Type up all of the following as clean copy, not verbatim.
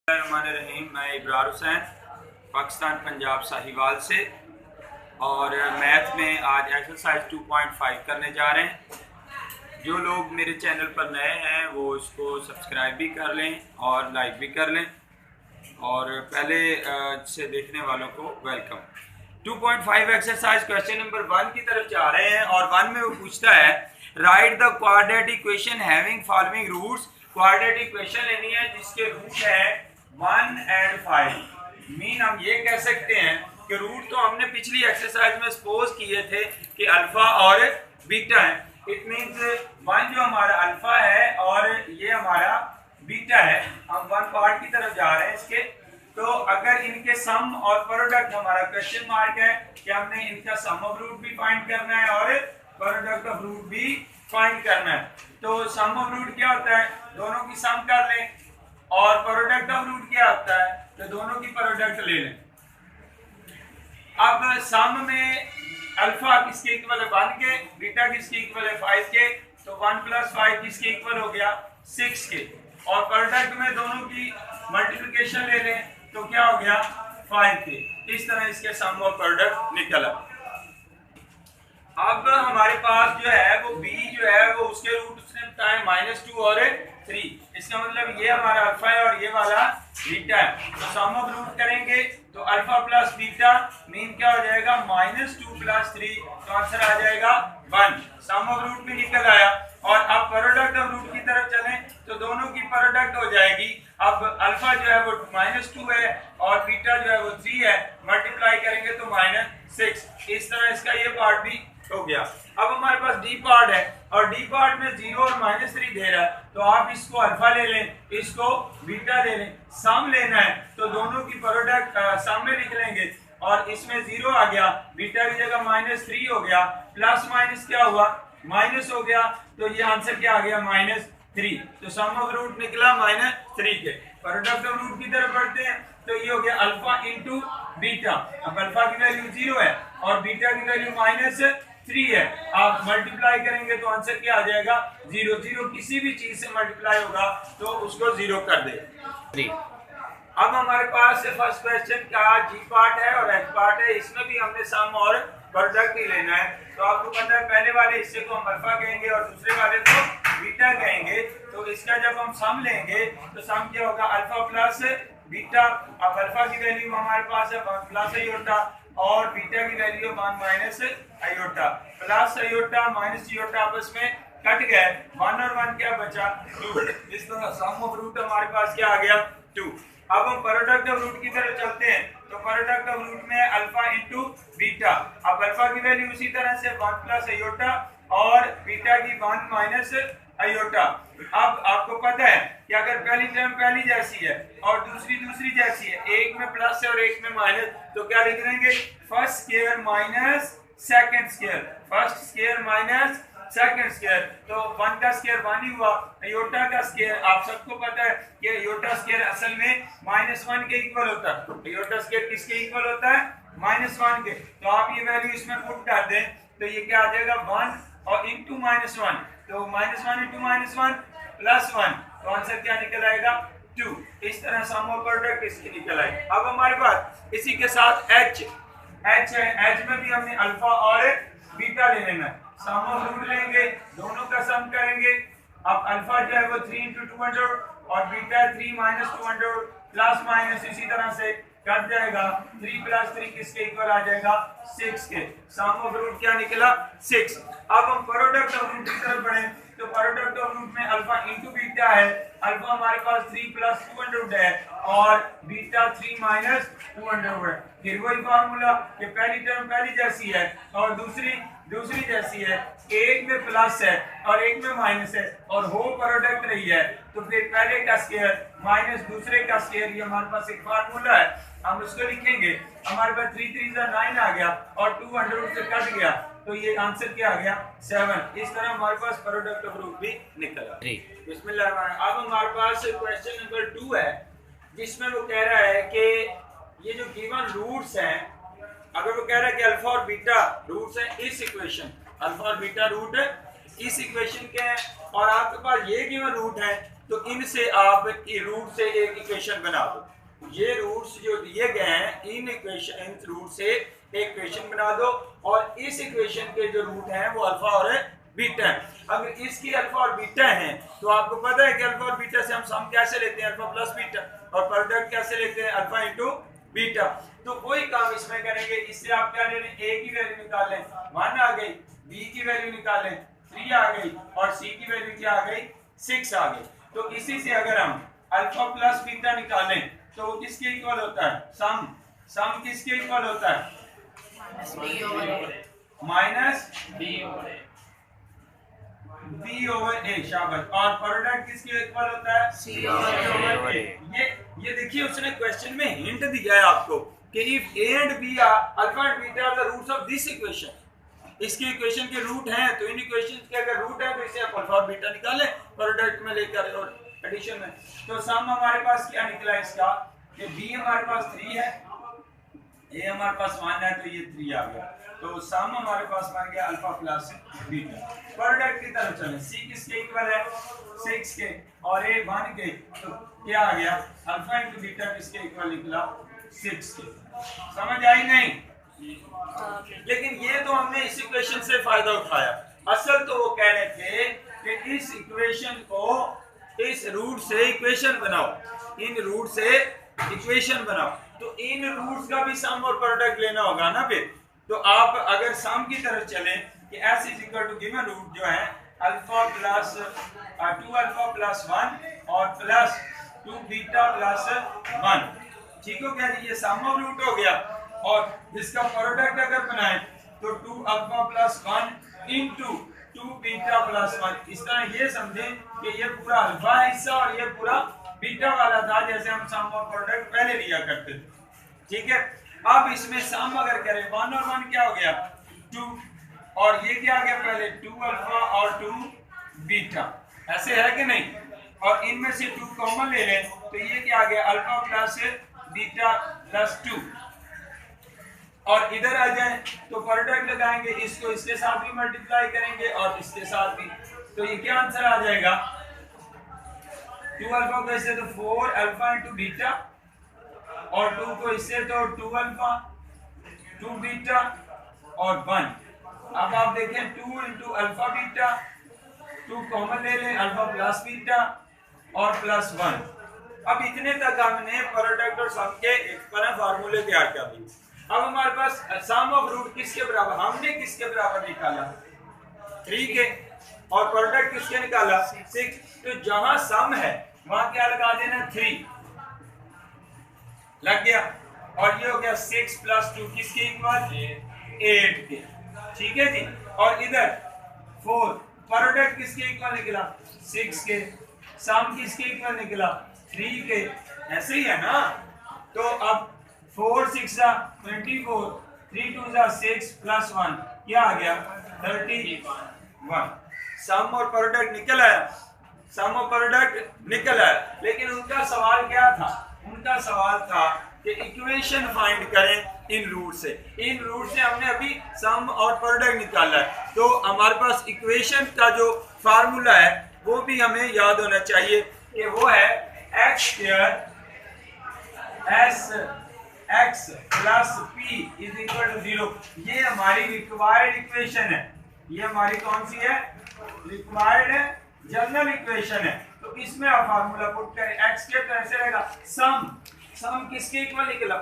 रहीम, मैं इब्रार हुसैन पाकिस्तान पंजाब साहिवाल से और मैथ में आज एक्सरसाइज 2.5 करने जा रहे हैं। जो लोग मेरे चैनल पर नए हैं वो इसको सब्सक्राइब भी कर लें और लाइक भी कर लें, और पहले से देखने वालों को वेलकम। 2.5 एक्सरसाइज क्वेश्चन नंबर 1 की तरफ जा रहे हैं और 1 में वो पूछता है write the quadratic equation having following roots. Quadratic equation लेनी है जिसके रूट है 1 और 5। मीन हम ये कह सकते हैं कि रूट तो हमने पिछली एक्सरसाइज में सपोज किए थे कि अल्फा और बीटा है। इट मींस 1 जो हमारा अल्फा है और ये हमारा बीटा है। हम 1 पार्ट की तरफ जा रहे हैं इसके। तो अगर इनके सम और प्रोडक्ट, हमारा क्वेश्चन मार्क है कि हमने इनका सम ऑफ रूट भी फाइंड करना है और प्रोडक्ट ऑफ रूट भी फाइंड करना है। तो सम ऑफ रूट क्या होता है, दोनों की सम कर लें, और प्रोडक्ट ऑफ रूट क्या होता है तो दोनों की प्रोडक्ट ले लें। अब सम में अल्फा किसके इक्वल है 1 के, बीटा किसके इक्वल है 5 के, तो 1 + 5 किसके इक्वल हो गया 6 के, और प्रोडक्ट में दोनों की मल्टीप्लिकेशन ले लें तो क्या हो गया 5 के। इस तरह इसके सम और प्रोडक्ट निकला। अब हमारे पास जो है वो b जो है वो उसके रूट उसने बताया -2 और 3। इसका मतलब ये हमारा अल्फा है और ये वाला बीटा है। तो सम ऑफ रूट करेंगे तो अल्फा प्लस बीटा मीन क्या हो जाएगा -2 + 3, तो आंसर आ जाएगा 1। सम ऑफ रूट भी निकल आया। और अब प्रोडक्ट ऑफ रूट की तरफ चलें तो दोनों की प्रोडक्ट हो जाएगी। अब अल्फा जो है वो -2 है और बीटा जो है वो 3 है, मल्टीप्लाई करेंगे तो -6। इस तरह इसका ये पार्ट भी हो गया। अब हमारे पास डी पार्ट है और डी पार्ट में 0 और -3 दे रहा है, तो आप इसको अल्फा ले लें, इसको बीटा ले लें। सम लेना है तो दोनों की प्रोडक्ट सामने लिख लेंगे और इसमें 0 आ गया, बीटा की जगह -3 हो गया, प्लस माइनस क्या हुआ माइनस हो गया, तो ये आंसर क्या आ गया -3। तो सम ऑफ रूट निकला -3 के। प्रोडक्ट ऑफ रूट की तरफ बढ़ते हैं तो ये हो गया अल्फा इंटू बीटा। अब अल्फा की वैल्यू 0 है और बीटा की वैल्यू -3 है। आप मल्टीप्लाई करेंगे तो आंसर क्या आ जाएगा 0। 0 किसी भी चीज से मल्टीप्लाई होगा तो उसको 0 कर दे। अब हमारे पास फर्स्ट क्वेश्चन का जी पार्ट है और एच पार्ट है। इसमें भी हमने सम और प्रोडक्ट ही लेना है। तो आपको पता है पहले वाले हिस्से को हम अल्फा कहेंगे और दूसरे वाले को बीटा कहेंगे। तो इसका जब हम सम लेंगे तो सम क्या होगा अल्फा प्लस बीटा। अब अल्फा की वैल्यू हमारे पास है 1 + आयोटा और बीटा की value 1 - iota. Plus iota minus iota आपस में कट गए, 1 और 1 क्या बचा 2। इस तरह सम ऑफ रूट हमारे पास क्या आ गया 2। अब हम प्रोडक्ट ऑफ रूट की तरफ चलते हैं तो प्रोडक्ट ऑफ रूट में अल्फा इंटू बीटा। अब अल्फा की वैल्यू उसी तरह से 1 + आयोटा और बीटा की 1 - आयोटा। अब आपको पता है कि अगर पहली टर्म पहली जैसी है और दूसरी जैसी है, एक में प्लस है और एक में माइनस, तो क्या लिख देंगे first square minus second square, first square minus second square. तो 1 का स्क्वायर 1 ही हुआ। अयोटा का स्क्वायर आप सबको पता है कि अयोटा स्क्वायर असल में -1 के इक्वल होता है। अयोटा स्क्वायर किसके इक्वल होता है -1 के। तो आप ये वैल्यू इसमें पुट कर दें तो ये क्या आ जाएगा 1 और इंटू -1, तो -1 इंटू -1 प्लस 1, तो आंसर क्या निकल आएगा 2। इस तरह सम और प्रोडक्ट इसकी निकल आएगी। अब हमारे पास इसी के साथ एच है। एच में भी हमने अल्फा और बीटा ले लेना है। सम ऑफ रूट लेंगे, दोनों का सम करेंगे। अब अल्फा जो है वो 3 × 200 और बीटा 3 - 200, प्लस माइनस इसी तरह से कट जाएगा। 3 + 3 किसके इक्वल आ जाएगा 6 के। सम ऑफ रूट क्या निकला 6। अब हम प्रोडक्ट ऑफ रूट की तरफ बढ़े तो प्रोडक्ट ऑफ रूट में अल्फा इंटू बीटा है। अल्फा हमारे पास 3 + 200 है और बीटा 3 - 200 है। फिर वही फार्मूला कि पहली टर्म पहली जैसी है और दूसरी जैसी है, एक में प्लस है और एक में माइनस है और हो प्रोडक्ट रही है, तो फिर पहले का स्क्वायर माइनस दूसरे का स्क्वायर, ये हमारे पास एक फार्मूला है, हम उसको लिखेंगे। हमारे पास 3 × 3 = 9 आ गया और 200 से कट गया, तो ये आंसर क्या आ गया 7। इस तरह हमारे पास प्रोडक्ट ऑफ रूट भी निकला। बिस्मिल्लाह। अब हमारे पास क्वेश्चन नंबर 2 है जिसमें वो कह रहा है कि ये जो गिवन रूट्स हैं, अगर वो कह रहा है कि अल्फा और बीटा रूट्स हैं इस इक्वेशन, अल्फा और बीटा रूट इस इक्वेशन के हैं और आपके पास ये गिवन रूट है तो इनसे आप रूट से एक इक्वेशन बना दो। ये रूट्स जो दिए गए हैं इन रूट से एक इक्वेशन बना दो और इस इक्वेशन के जो रूट हैं वो अल्फा और बीटा है। अगर इसकी अल्फा और बीटा है तो आपको पता है कि अल्फा और बीटा से हम सम कैसे लेते हैं, अल्फा प्लस बीटा, और प्रोडक्ट कैसे लेते हैं, अल्फा इंटू बीटा। तो वही काम इसमें करेंगे। इससे आप क्या ले लें, ए की वैल्यू निकाल लें 1 आ गई, बी की वैल्यू निकालें 3 आ गई और सी की वैल्यू क्या आ गई 6 आ गई। तो इसी से अगर हम अल्फा प्लस बीटा निकालें तो वो किसके इक्वल होता है, सम किसके इक्वल होता है, माइनस बी ओवर ए। शाबाश। और प्रोडक्ट किसके इक्वल होता है, सी ओवर ए। ये देखिए उसने क्वेश्चन में हिंट दिया है आपको कि if A and B are alpha and beta are the roots of this equation. इसके इक्वेशन के रूट हैं तो इन इक्वेशंस के अगर रूट है तो इसे आप अल्फा और बीटा निकालें प्रोडक्ट में लेकर और एडिशन में। तो सम हमारे पास क्या निकला इसका, ये बी हमारे पास 3 है, ए हमारे पास 1 है तो ये 3 आ गया। तो सम हमारे पास बन गया अल्फा प्लस बीटा। प्रोडक्ट की तरफ चलें, सी किसके इक्वल है 6 के और ए 1 के, तो क्या आ गया अल्फा इंटू बीटा किसके इक्वल निकला 6 के। समझ आई नहीं? लेकिन ये तो हमने इस इक्वेशन से फायदा उठाया। असल तो वो कह रहे थे कि इस इक्वेशन को इस रूट से इक्वेशन बनाओ, इन रूट से इक्वेशन बनाओ। तो इन रूट्स का भी सम और प्रोडक्ट लेना होगा ना फिर। तो आप अगर सम की तरफ चले कि s is equal to given root जो है अल्फा प्लस 2 अल्फा प्लस 1 और प्लस 2 बीटा प्लस 1, ठीक हो गया जी, ये सम ऑफ रूट हो गया। और इसका प्रोडक्ट अगर बनाए तो 2 alpha plus 1 into 2 beta plus 1। इस तरह ये समझें कि ये पूरा अल्फा हिस्सा और ये पूरा बीटा वाला था, जैसे हम सम और प्रोडक्ट पहले लिया करते थे। ठीक है, अब इसमें सम अगर करें 1 और 1 क्या हो गया 2, और ये क्या आ गया पहले 2 अल्फा और 2 बीटा, ऐसे है कि नहीं। और इनमें से 2 कॉमन ले लें तो ये क्या आ गया अल्फा प्लस बीटा प्लस 2। और इधर आ जाए तो प्रोडक्ट लगाएंगे, इसको इसके साथ भी मल्टीप्लाई करेंगे और इसके साथ भी, तो ये क्या आंसर आ जाएगा 2 अल्फा को इससे तो 4 अल्फा इंटू बीटा और 2 को इससे तो 2 अल्फा 2 बीटा और 1। अब आप देखें 2 इंटू अल्फा बीटा, 2 कॉमन ले लें अल्फा प्लस बीटा और प्लस 1। अब इतने तक हमने प्रोडक्ट और सम के एक फार्मूले तैयार कर दिए। अब हमारे पास सम ऑफ रूट किसके बराबर, हमने किसके बराबर निकाला 3 के, और प्रोडक्ट किसके निकाला 6। तो जहां सम है वहां क्या लगा देना 3 लग गया, और ये हो गया 6 प्लस 2 किसके इक्वल 8 के। ठीक है जी, और इधर 4 प्रोडक्ट किसके इक्वल निकला 6 के, सम किसके इक्वल निकला 3 के। ऐसे ही है ना। तो अब 4 6 24, 3 2 6 प्लस 1 क्या आ गया 31। सम और प्रोडक्ट निकल आया, सम और प्रोडक्ट निकल आया। लेकिन उनका सवाल क्या था, उनका सवाल था कि इक्वेशन फाइंड करें इन रूट से। इन रूट से हमने अभी सम और प्रोडक्ट निकाला है, तो हमारे पास इक्वेशन का जो फार्मूला है वो भी हमें याद होना चाहिए कि वो है x square S x plus P is equal to 0। ये हमारी रिक्वायर्ड इक्वेशन है, ये हमारी कौन सी है रिक्वायर्ड जनरल इक्वेशन है। तो इसमें आप फार्मूला पुट करें, x के कैसे रहेगा सम किसके इक्वल निकला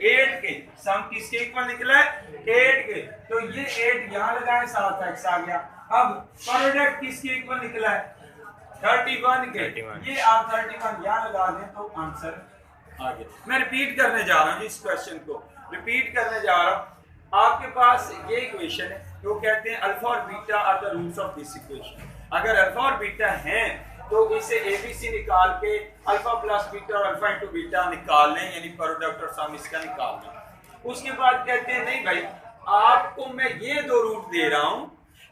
8 के, सम किसके इक्वल निकला 8 के। तो ये 8 यहाँ लगाए, साथ x आ गया। अब प्रोडक्ट किसके इक्वल निकला है 31 के, ये आप 31 यहाँ लगा दें तो आंसर आ गया। मैं रिपीट करने जा रहा हूँ इस क्वेश्चन को, रिपीट करने जा रहा हूँ। आपके पास ये इक्वेशन है, तो कहते हैं अल्फा और beta are the roots of this equation. अगर अल्फा और बीटा हैं तो इसे एबीसी निकाल के अल्फा प्लस बीटा और अल्फा इंटू बीटा निकाल लें, यानी प्रोडक्ट और सम इसका निकाल लें। उसके बाद कहते हैं नहीं भाई, आपको मैं ये 2 रूट दे रहा हूं,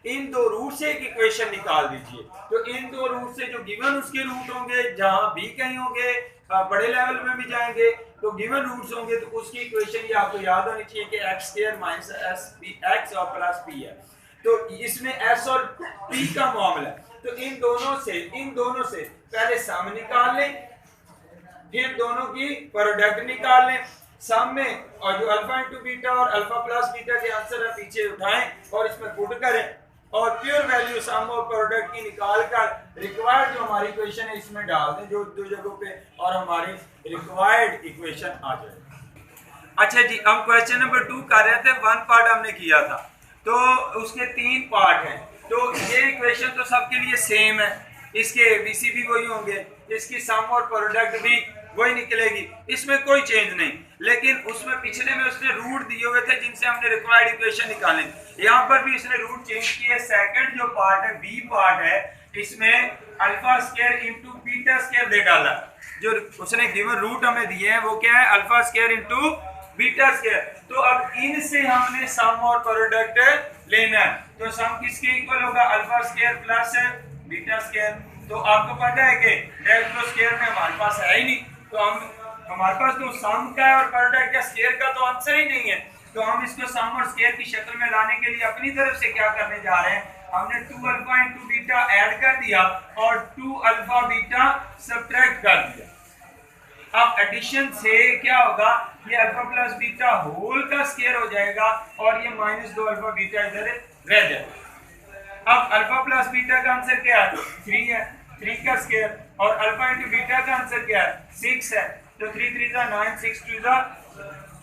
इन 2 रूट से एक इक्वेशन निकाल दीजिए। तो इन 2 रूट से जो गिवन उसके रूट होंगे, जहां भी कहीं होंगे, बड़े लेवल में भी जाएंगे तो गिवन रूट्स होंगे, तो उसकी इक्वेशन ये आपको याद होनी चाहिए कि x square minus s p x और प्लस p है। तो इसमें s और p का मामला है। तो इन दोनों से पहले सम निकाल लें, फिर दोनों की प्रोडक्ट निकाल लें सम में, और जो अल्फा इंटू बीटा और अल्फा प्लस बीटा के आंसर है पीछे उठाएं और इसमें पुट करें और प्योर वैल्यू सम और प्रोडक्ट की निकाल कर रिक्वायर्ड जो हमारी इक्वेशन है इसमें डाल दें जो दो जगहों पे, और हमारी रिक्वायर्ड इक्वेशन आ जाएगी। अच्छा जी, हम क्वेश्चन नंबर 2 कर रहे थे, 1 पार्ट हमने किया था, तो उसके 3 पार्ट हैं। तो ये इक्वेशन तो सबके लिए सेम है, इसके एबीसी भी वही होंगे, इसकी सम और प्रोडक्ट भी वही निकलेगी, इसमें कोई चेंज नहीं। लेकिन उसमें पिछले में उसने रूट दिए हुए थे जिनसे हमने रिक्वायर्ड इक्वेशन निकाले, यहाँ पर भी इसने रूट चेंज किए। सेकंड जो पार्ट है, बी पार्ट है, इसमें alpha square into beta square दे डाला। जो उसने गिवन रूट हमें दिए हैं वो क्या है, alpha square into beta square. तो अब इनसे हमने सम और प्रोडक्ट लेना है, तो सम किसके इक्वल होगा, alpha square plus beta square. तो आपको पता है कि डायरेक्ट स्क्वायर में हमारे पास है ही नहीं, तो हमारे पास तो सम का और प्रोडक्ट का स्क्वायर का तो आंसर ही नहीं है। तो हम इसको सम और स्क्वायर की शक्ल में लाने के लिए अपनी तरफ से क्या करने जा रहे हैं, हमने 2 अल्फा इंटू बीटा ऐड कर दिया और 2 अल्फा बीटा सब्ट्रैक्ट कर दिया। अब एडिशन से क्या होगा, ये अल्फा प्लस बीटा होल का स्क्वायर हो जाएगा और ये -2 अल्फा बीटा इधर रह जाएगा। अब अल्फा प्लस बीटा का आंसर क्या है, 3 है, 3 का स्क्वायर, और अल्फा इंटू बीटा का आंसर क्या है, 6 है। तो 3 3 9, 6 2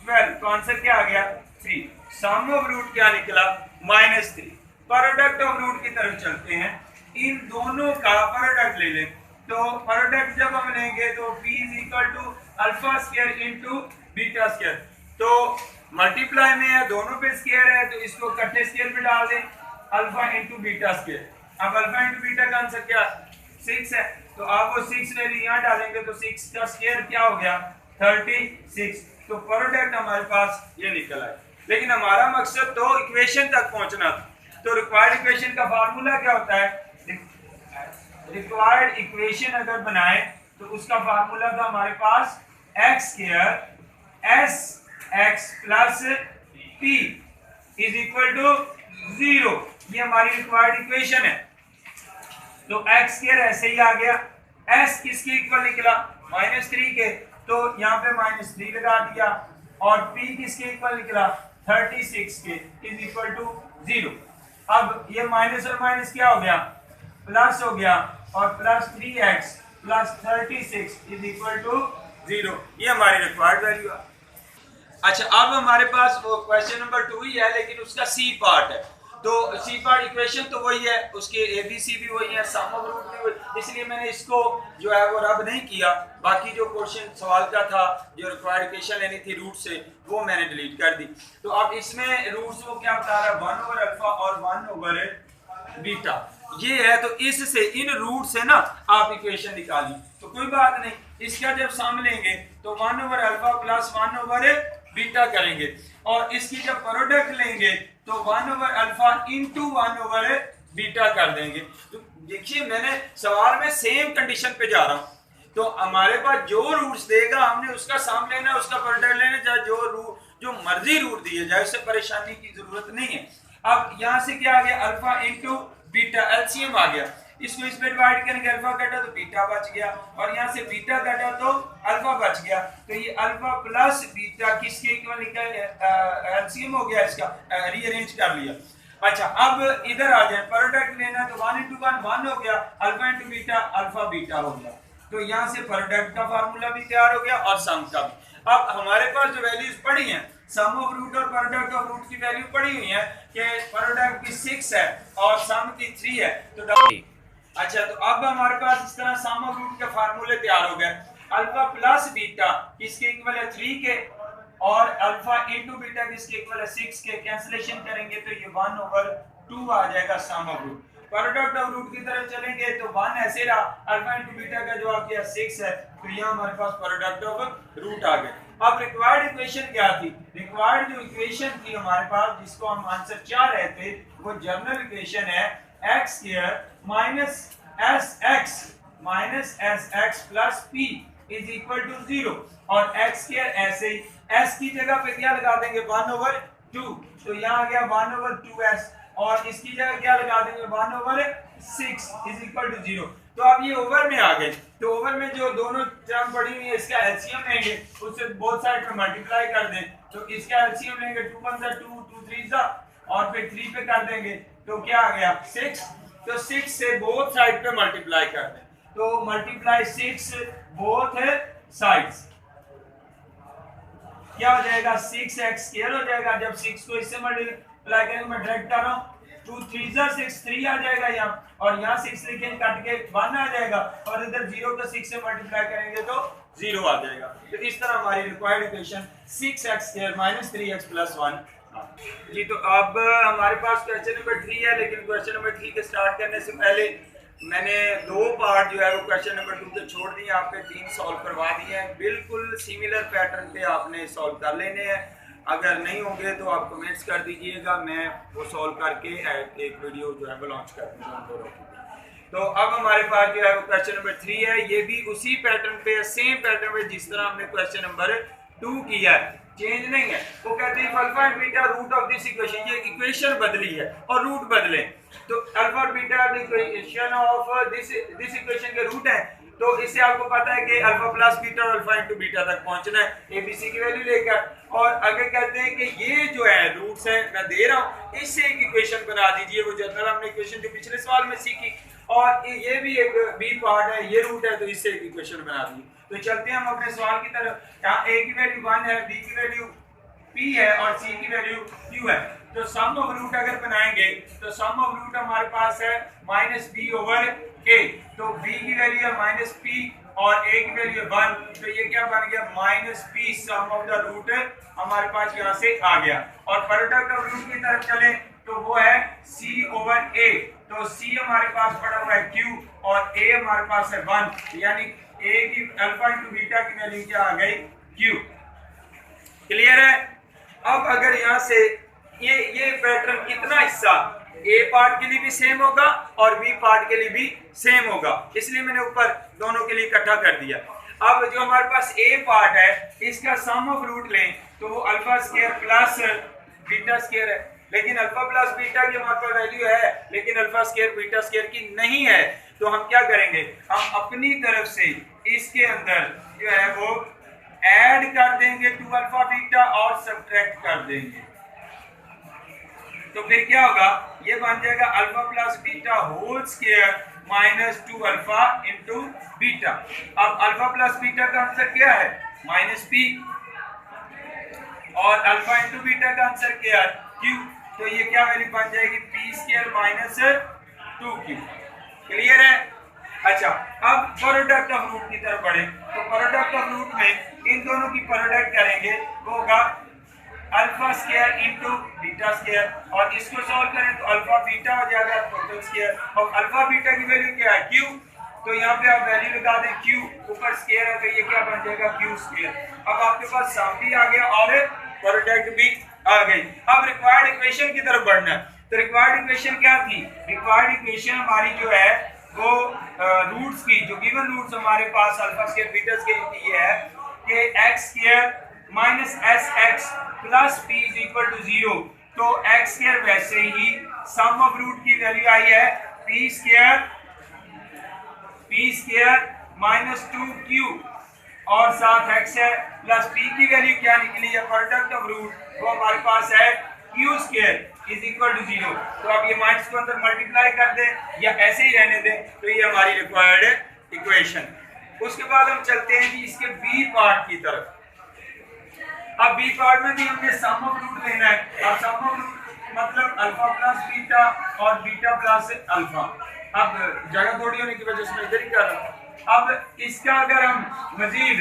12, तो आंसर क्या आ गया, 3। सम ऑफ रूट क्या निकला, -3। प्रोडक्ट ऑफ रूट की तरफ चलते हैं, इन दोनों का प्रोडक्ट ले लें। तो प्रोडक्ट जब हम लेंगे तो p = alpha square into beta square. तो मल्टीप्लाई में है, दोनों पे स्क्वायर है, तो इसको इकट्ठे स्क्वायर में डाल दें, अल्फा इंटू बीटा स्क्वायर। अब अल्फा इंटू बीटा का आंसर क्या, 6 है, तो आप वो 6 वैल्यू यहाँ डालेंगे तो 6 का स्क्वायर क्या हो गया, 36। तो प्रोडक्ट हमारे पास ये निकल आए। लेकिन हमारा मकसद तो इक्वेशन तक पहुंचना था। तो रिक्वायर्ड इक्वेशन का फार्मूला क्या होता है, रिक्वायर्ड इक्वेशन अगर बनाए तो उसका फार्मूला था हमारे पास x square S x plus P is equal to 0। ये हमारी रिक्वायर्ड इक्वेशन है। तो एक्स स्क्वायर ऐसे ही आ गया, एस किसके इक्वल निकला, -3 के, तो यहाँ पे -3 लगा दिया, और p किसके इक्वल निकला, 36 के, इज इक्वल टू 0। अब ये माइनस और माइनस क्या हो गया, प्लस हो गया, और plus 3x plus 36 is equal to 0। ये हमारी रिक्वायर्ड वैल्यू है। अच्छा, अब हमारे पास वो क्वेश्चन नंबर 2 ही है, लेकिन उसका सी पार्ट है। तो सी पार्ट इक्वेशन तो वही है, उसके एबीसी भी वही है, सम ऑफ रूट भी वही, इसलिए मैंने इसको जो है वो रब नहीं किया। बाकी जो क्वेश्चन सवाल का था, जो रिक्वायर्ड इक्वेशन लेनी थी रूट से, वो मैंने डिलीट कर दी। तो अब इसमें रूट्स वो क्या बता रहा है, 1 ओवर अल्फा और 1 ओवर बीटा, ये है। तो इससे इन रूट से ना आप इक्वेशन निकाली, तो कोई बात नहीं, इसका जब सम लेंगे तो 1 over alpha plus 1 over beta करेंगे, और इसकी जब प्रोडक्ट लेंगे तो 1 over alpha into 1 over beta कर देंगे। तो देखिए, मैंने सवाल में सेम कंडीशन पे जा रहा हूँ। तो हमारे पास जो रूट्स देगा हमने उसका सम लेना, उसका प्रोडक्ट लेना, चाहे जो मर्जी रूट दिए जाए, उससे परेशानी की जरूरत नहीं है। अब यहाँ से क्या आ गया, अल्फा इंटू बीटा, एलसीएम आ गया, इसको इसमें डिवाइड करेंगे, अल्फा कटा तो बीटा बच गया, और यहाँ से बीटा कटा तो अल्फा बच गया। तो ये अल्फा प्लस बीटा किसके इक्वल निकल, एलसीएम हो गया, इसका रीअरेंज कर लिया। अच्छा, अब इधर आ जाए, प्रोडक्ट लेना, तो 1 इंटू 1 1 हो गया, alpha into beta alpha beta हो गया। तो यहाँ से प्रोडक्ट का फार्मूला भी तैयार हो गया और सम का भी। अब हमारे पास जो वैल्यूज पड़ी हैं, सम ऑफ रूट और प्रोडक्ट ऑफ रूट की वैल्यू पड़ी हुई है कि प्रोडक्ट की 6 है और सम की 3 है। तो अच्छा, तो अब हमारे पास इस तरह सम ऑफ रूट के फार्मूले तैयार हो गए। अल्फा प्लस बीटा किसके इक्वल है, 3 के, और अल्फा इंटू बीटा किसके इक्वल है, 6 के। कैंसिलेशन करेंगे तो ये 1 ओवर 2 आ जाएगा sum of root. Product of root की तरफ चलेंगे तो 1 ऐसे रहा, अल्फा इंटू बीटा का जो आपके 6 है, तो यहाँ हमारे पास प्रोडक्ट ऑफ रूट आ गए। अब रिक्वायर्ड इक्वेशन क्या थी, रिक्वायर्ड जो इक्वेशन थी हमारे पास, जिसको हम आंसर चाह रहे थे, वो जनरल इक्वेशन है X square minus S x plus P is equal to 0, और एक्स स्क्वायर ऐसे ही, एस की जगह पे क्या लगा देंगे, 1 ओवर 2, तो यहाँ आ गया 1 ओवर 2s, और इसकी जगह क्या लगा देंगे, 1 ओवर 6 इज इक्वल टू 0। तो अब ये ओवर में आ गए, तो ओवर में जो दोनों टर्म पड़ी हुई है इसका एलसीएम लेंगे, उससे बोथ साइड पे मल्टीप्लाई कर दें, तो इसका एलसीएम लेंगे 2 1 जा 2 2 3 जा और फिर 3 पे कर देंगे, तो क्या आ गया 6। तो 6 से बोथ साइड पे मल्टीप्लाई कर दें, तो मल्टीप्लाई 6 बोथ साइड्स, क्या हो जाएगा 6x स्क्वायर हो जाएगा। जब 6 को इससे मल्टीप्लाई करेंगे, मैं डायरेक्ट कर रहा हूं, 2 3 जा 6 3 आ जाएगा यहाँ, और यहाँ 6 लिखेंगे कट के 1 आ जाएगा, और इधर 0 को 6 से मल्टीप्लाई करेंगे तो 0 आ जाएगा। तो इस तरह हमारी required equation 6x square minus 3x plus 1 जी। तो अब हमारे पास क्वेश्चन नंबर 3 है, लेकिन क्वेश्चन नंबर 3 के स्टार्ट करने से पहले मैंने 2 पार्ट जो है वो क्वेश्चन नंबर 2 के छोड़ दिए, आपके 3 सॉल्व करवा दिए हैं। बिल्कुल सिमिलर पैटर्न पे आपने सॉल्व कर लेने हैं, अगर नहीं होंगे तो आप कमेंट्स कर दीजिएगा, मैं वो सॉल्व करके एक वीडियो जो है वो लॉन्च कर दूंगा। तो अब हमारे पास जो है वो क्वेश्चन नंबर 3 है, ये भी उसी पैटर्न पे, सेम पैटर्न पे जिस तरह हमने क्वेश्चन नंबर 2 किया है, चेंज नहीं है। वो कहते हैं alpha and beta root of this equation, ये इक्वेशन बदली है और रूट बदले, तो अल्फा और beta the equation of this equation के रूट है, तो इससे आपको पता है कि अल्फा प्लस बीटा और अल्फा इनटू बीटा तक पहुंचना है एबीसी की वैल्यू लेकर। और अगर कहते हैं कि ये जो है रूट्स है मैं दे रहा हूं, इससे एक इक्वेशन बना दीजिए, वो जनरल हमने इक्वेशन जो पिछले सवाल में सीखी, और ये भी एक बी पार्ट है, ये रूट है, तो इससे एक इक्वेशन बना दीजिए। तो चलते हैं हम अपने सवाल की तरफ। यहाँ a की वैल्यू 1 है, b की वैल्यू p है और c की वैल्यू q है। तो सम ऑफ रूट अगर बनाएंगे तो सम ऑफ रूट हमारे पास है -b ओवर a, तो b की वैल्यू है -p और a की वैल्यू है 1, तो ये क्या बन गया -p sum of the root हमारे पास यहाँ से आ गया। और प्रोडक्ट ऑफ रूट की तरफ चले तो वो है c ओवर a, तो c हमारे पास पड़ा हुआ है q और a हमारे पास है 1, यानी a की अल्फा इनटू बीटा की वैल्यू क्या आ गई q। क्लियर है। अब अगर यहाँ से ये पैटर्न इतना हिस्सा a पार्ट के लिए भी सेम होगा और b पार्ट के लिए भी सेम होगा, इसलिए मैंने ऊपर दोनों के लिए इकट्ठा कर दिया। अब जो हमारे पास a पार्ट है इसका सम ऑफ रूट लें तो वो alpha square plus beta square है, लेकिन अल्फा प्लस बीटा की हमारे पास वैल्यू है, लेकिन अल्फा स्क्वायर बीटा स्क्वायर की नहीं है, तो हम क्या करेंगे, हम अपनी तरफ से इसके अंदर जो है वो ऐड कर देंगे 2 अल्फा बीटा और सब्ट्रैक्ट कर देंगे, तो फिर क्या होगा, ये बन जाएगा alpha plus beta whole square minus 2 alpha into beta. अब अल्फा प्लस बीटा का आंसर क्या है -p और अल्फा इंटू बीटा का आंसर क्या है q, तो ये क्या वैल्यू बन जाएगी p square minus 2q। Clear है। अच्छा, अब प्रोडक्ट ऑफ रूट की तरफ बढ़े, तो प्रोडक्ट ऑफ रूट में इन दोनों की प्रोडक्ट करेंगे वो होगा alpha square into beta square, और इसको सॉल्व करें तो अल्फा बीटा हो जाएगा टोटल स्क्वायर, और अल्फा बीटा की वैल्यू क्या है q, तो यहाँ पे आप वैल्यू लगा दें q, ऊपर स्क्वायर है तो ये क्या बन जाएगा q स्क्वायर। अब आपके पास सम भी आ गया और प्रोडक्ट भी आ गई। अब रिक्वायर्ड इक्वेशन की तरफ बढ़ना है, तो रिक्वायर्ड इक्वेशन क्या थी, रिक्वायर्ड इक्वेशन हमारी जो है वो रूट्स की, जो गिवन रूट्स हमारे पास अल्फा स्क्वायर बीटा स्क्वायर की है कि x square minus sx plus p is equal to 0, तो x स्क्वायर वैसे ही सम ऑफ रूट की वैल्यू आई है p स्क्वायर माइनस 2q और साथ x है प्लस p की वैल्यू क्या निकली है प्रोडक्ट ऑफ रूट, वो हमारे पास है q square is equal to 0। तो आप ये माइनस को अंदर मल्टीप्लाई कर दें या ऐसे ही रहने दें, तो ये हमारी रिक्वायर्ड इक्वेशन। उसके बाद हम चलते हैं जी इसके बी पार्ट की तरफ। अब बी पार्ट में भी हमने सम ऑफ रूट लेना है, और सम ऑफ रूट मतलब अल्फा प्लस बीटा और बीटा प्लस अल्फा। अब जगह थोड़ी होने की वजह से मैं इधर ही कर रहा हूं। अब इसका अगर हम मजीद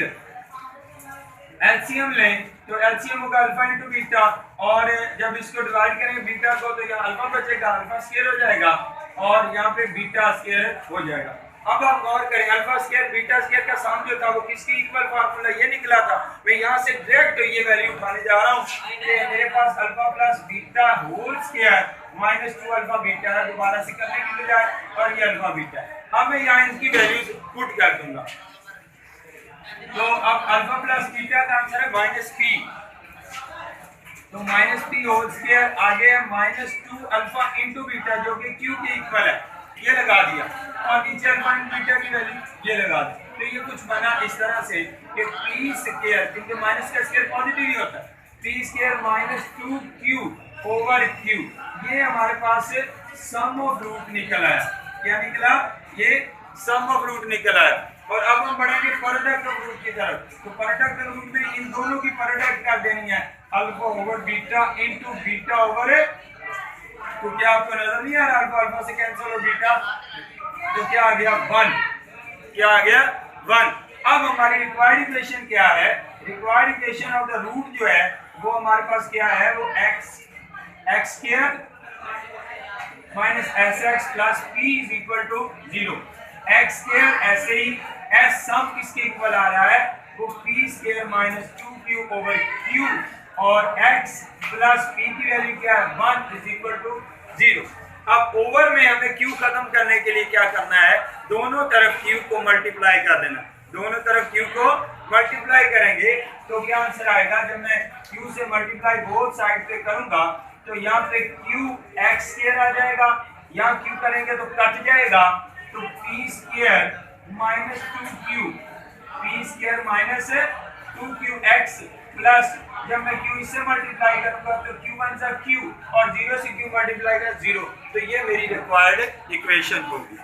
एलसीएम लें तो एलसीएम होगा अल्फा इंटू बीटा, और जब इसको डिवाइड करेंगे बीटा को तो यहाँ अल्फा बचेगा, अल्फा स्क्वायर हो जाएगा और यहाँ पे बीटा स्क्वायर हो जाएगा। अब आप गौर करें अल्फा स्क्वायर बीटा स्क्वायर का सम जो था वो किसकी इक्वल फार्मूला ये निकला था। मैं यहाँ से डायरेक्ट ये वैल्यू उठाने जा रहा हूँ कि मेरे पास alpha plus beta whole square minus 2 alpha beta है, दोबारा से करने की बजाय, और ये अल्फा बीटा है। अब मैं यहाँ इनकी वैल्यूज पुट कर दूंगा, तो अब अल्फा प्लस बीटा का आंसर है -p, तो -p होल स्क्वायर आगे है -2 अल्फा इंटू बीटा जो कि q के इक्वल है, ये लगा दिया और नीचे अल्फा इन बीटा की वैल्यू ये लगा दी। तो ये कुछ बना इस तरह से कि पी स्क्वायर, क्योंकि माइनस का स्क्वायर पॉजिटिव ही होता है, P square minus 2q over q, ये हमारे पास सम ऑफ रूट निकल आया। क्या निकला? ये सम ऑफ रूट निकल आया। और अब हम बढ़ेंगे प्रोडक्ट ऑफ रूट की तरफ। तो प्रोडक्ट ऑफ रूट में इन दोनों की प्रोडक्ट कर देनी है, alpha over beta into beta over, तो क्या आपको नजर नहीं आ रहा अल्फा अल्फा से कैंसिल हो बीटा, तो क्या आ गया 1, क्या आ गया 1। अब हमारी रिक्वायर्ड इक्वेशन क्या है? Required equation of the root जो है वो हमारे पास क्या है? वो x square minus sx plus p is equal to 0। x square ऐसे ही s सम किसके इक्वल आ रहा है? वो p square minus 2q over q, और x प्लस p की वैल्यू क्या है? 1 इज इक्वल टू 0। अब ओवर में हमें q खत्म करने के लिए क्या करना है? दोनों तरफ q को मल्टीप्लाई कर देना। दोनों तरफ q को मल्टीप्लाई करेंगे तो क्या आंसर आएगा? जब मैं q से मल्टीप्लाई बोथ साइड पे करूंगा तो यहाँ पे q x स्क्वायर आ जाएगा, यहाँ q करेंगे तो कट जाएगा, तो p square minus 2q, p square minus 2qx plus जब मैं q इससे मल्टीप्लाई करूंगा तो q बन जाएगा q, और 0 से q मल्टीप्लाई कर 0, तो ये मेरी रिक्वायर्ड इक्वेशन होगी।